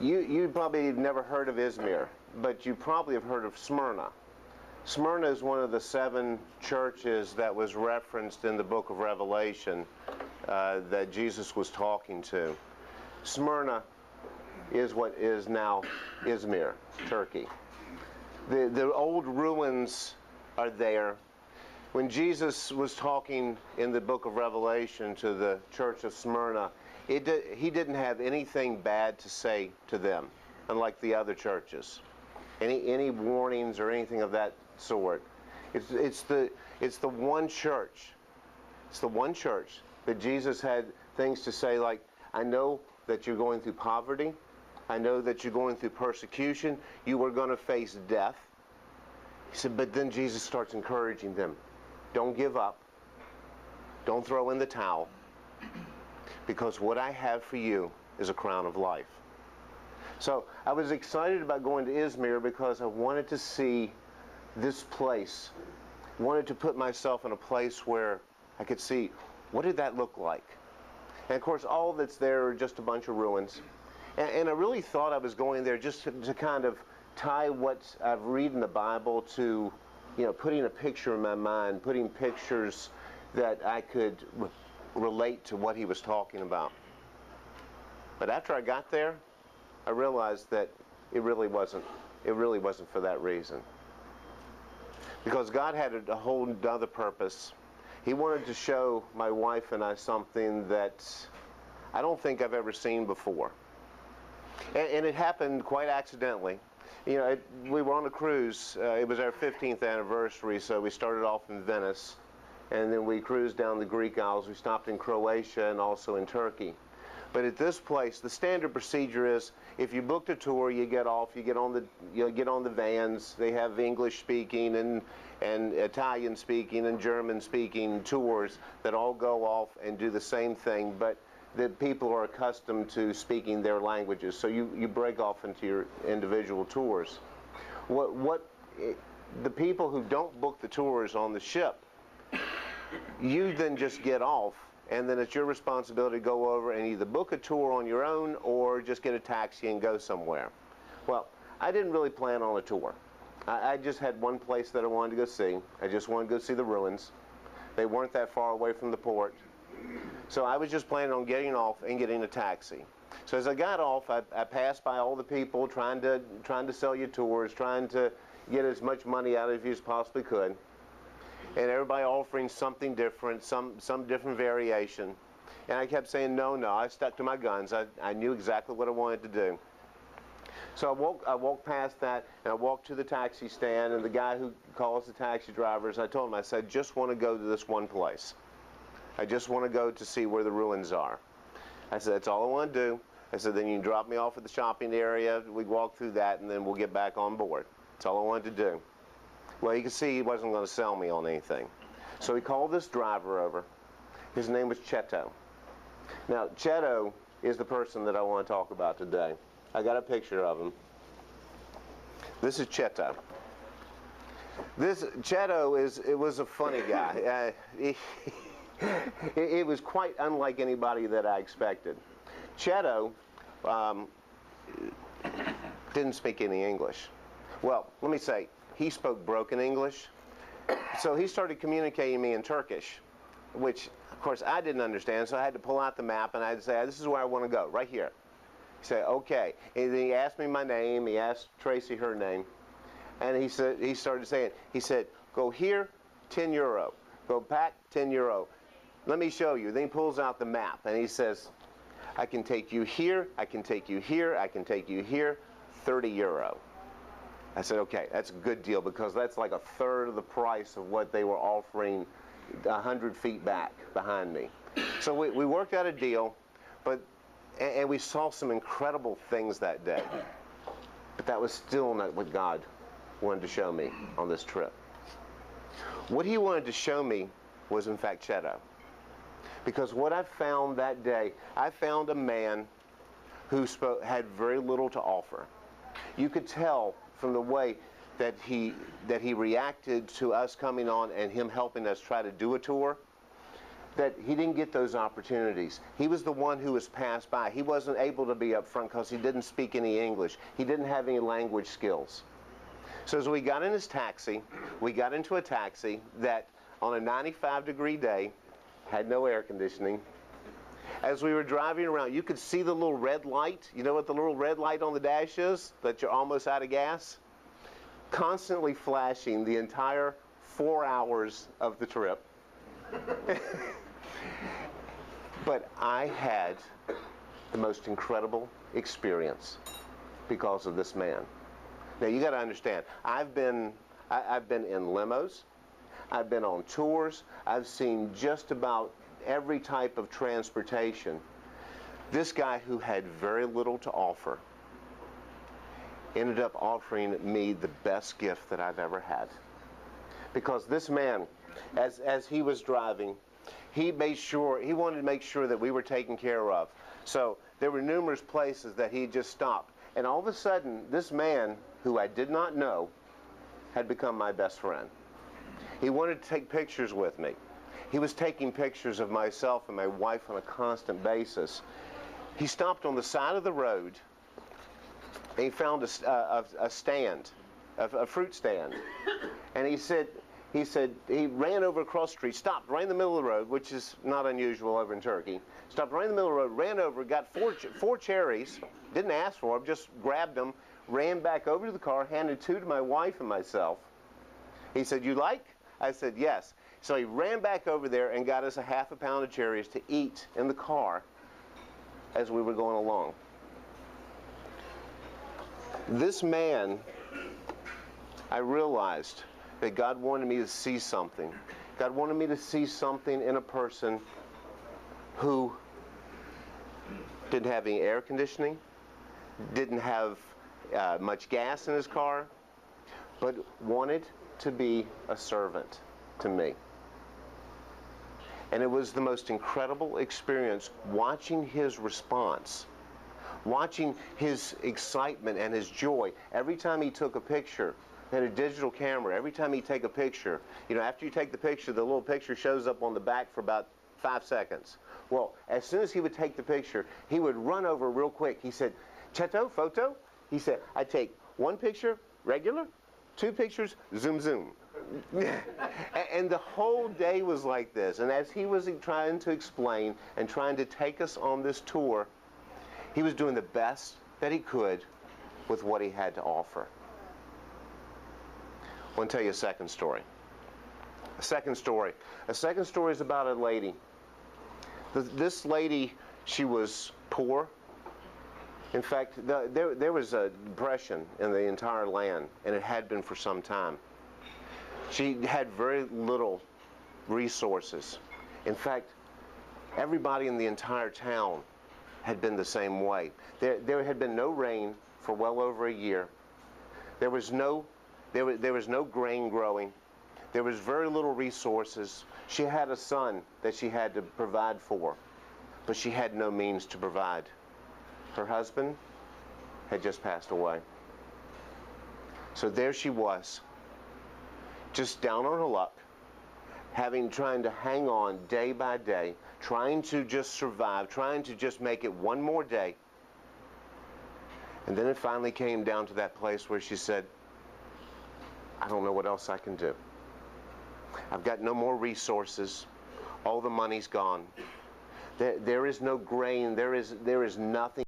You probably have never heard of Izmir, but you probably have heard of Smyrna. Smyrna is one of the 7 churches that was referenced in the book of Revelation that Jesus was talking to. Smyrna is what is now Izmir, Turkey. The old ruins are there. When Jesus was talking in the book of Revelation to the church of Smyrna, he didn't have anything bad to say to them, unlike the other churches. Any warnings or anything of that sort. It's the one church. It's the one church that Jesus had things to say like, I know that you're going through poverty. I know that you're going through persecution. You are going to face death. He said, but then Jesus starts encouraging them. Don't give up. Don't throw in the towel. Because what I have for you is a crown of life. So I was excited about going to Izmir because I wanted to see this place. I wanted to put myself in a place where I could see, what did that look like? And of course, all that's there are just a bunch of ruins. And I really thought I was going there just to kind of tie what I've read in the Bible to, putting a picture in my mind, putting pictures that I could relate to what he was talking about. But after I got there, I realized that it really wasn't for that reason. Because God had a whole other purpose. He wanted to show my wife and I something that I don't think I've ever seen before. And it happened quite accidentally. We were on a cruise. It was our 15th anniversary, so we started off in Venice. And then we cruised down the Greek Isles. We stopped in Croatia and also in Turkey. But at this place, the standard procedure is, if you booked a tour, you get off, you get on the vans. They have English speaking and Italian speaking and German speaking tours that all go off and do the same thing, but the people are accustomed to speaking their languages. So you break off into your individual tours. The people who don't book the tours on the ship, you then just get off, and then it's your responsibility to go over and either book a tour on your own or just get a taxi and go somewhere. Well, I didn't really plan on a tour. I just had one place that I wanted to go see. I just wanted to go see the ruins. They weren't that far away from the port. So I was just planning on getting off and getting a taxi. So as I got off, I passed by all the people trying to sell you tours, trying to get as much money out of you as possibly could. And everybody offering something different, some different variation. And I kept saying, no, I stuck to my guns. I knew exactly what I wanted to do. So I walked past that, and I walked to the taxi stand, and the guy who calls the taxi drivers, I told him, I said, I just want to go to this one place. I just want to go to see where the ruins are. I said, that's all I want to do. I said, then you can drop me off at the shopping area, we walk through that, and then we'll get back on board. That's all I wanted to do. Well, you can see he wasn't going to sell me on anything. So he called this driver over. His name was Cheto. Now, Cheto is the person that I want to talk about today. I got a picture of him. This is Cheto. Cheto was a funny guy. It was quite unlike anybody that I expected. Cheto didn't speak any English. Well, let me say, he spoke broken English. So he started communicating me in Turkish, which, of course, I didn't understand. So I had to pull out the map, and I'd say, this is where I want to go, right here. He said, okay. And then he asked me my name. He asked Tracy her name. And he started saying, he said, go here, 10 euro. Go back, 10 euro. Let me show you. Then he pulls out the map, and he says, I can take you here, I can take you here, I can take you here, 30 euro. I said, okay, that's a good deal, because that's like a third of the price of what they were offering 100 feet back behind me. So we worked out a deal, and we saw some incredible things that day. But that was still not what God wanted to show me on this trip. What he wanted to show me was, in fact, Cheto. Because what I found that day, I found a man who had very little to offer. You could tell from the way that he reacted to us coming on and him helping us try to do a tour, that he didn't get those opportunities. He was the one who was passed by. He wasn't able to be up front because he didn't speak any English. He didn't have any language skills. So as we got in his taxi, we got into a taxi that on a 95-degree day had no air conditioning. As we were driving around, you could see the little red light. You know what the little red light on the dash is? That you're almost out of gas? Constantly flashing the entire 4 hours of the trip. But I had the most incredible experience because of this man. Now you got to understand, I've been in limos, I've been on tours, I've seen just about every type of transportation. This guy who had very little to offer ended up offering me the best gift that I've ever had. Because this man, as he was driving, he wanted to make sure that we were taken care of. So there were numerous places that he just stopped. And all of a sudden, this man, who I did not know, had become my best friend. He wanted to take pictures with me. He was taking pictures of myself and my wife on a constant basis. He stopped on the side of the road, and he found a stand, a fruit stand. And he said, he ran over across the street, stopped right in the middle of the road, which is not unusual over in Turkey. Stopped right in the middle of the road, ran over, got four cherries, didn't ask for them, just grabbed them, ran back over to the car, handed 2 to my wife and myself. He said, "You like?" I said, "Yes." So he ran back over there and got us a half a pound of cherries to eat in the car as we were going along. This man, I realized that God wanted me to see something. God wanted me to see something in a person who didn't have any air conditioning, didn't have much gas in his car, but wanted to be a servant to me. And it was the most incredible experience watching his response, watching his excitement and his joy. Every time he took a picture, he had a digital camera. Every time he'd take a picture, you know, after you take the picture, the little picture shows up on the back for about 5 seconds. Well, as soon as he would take the picture, he would run over real quick. He said, "Cheto, photo?" He said, "I take 1 picture, regular, 2 pictures, zoom, zoom." And the whole day was like this. And as he was trying to explain and trying to take us on this tour, he was doing the best that he could with what he had to offer. I want to tell you a second story. A second story is about a lady. This lady, she was poor. In fact, there was a depression in the entire land, and it had been for some time. She had very little resources. In fact, everybody in the entire town had been the same way. There had been no rain for well over a year. There was no grain growing. There was very little resources. She had a son that she had to provide for, but she had no means to provide. Her husband had just passed away. So there she was, just down on her luck, trying to hang on day by day, trying to just survive, trying to just make it one more day. And then it finally came down to that place where she said, "I don't know what else I can do. I've got no more resources. All the money's gone. There is no grain. There is nothing."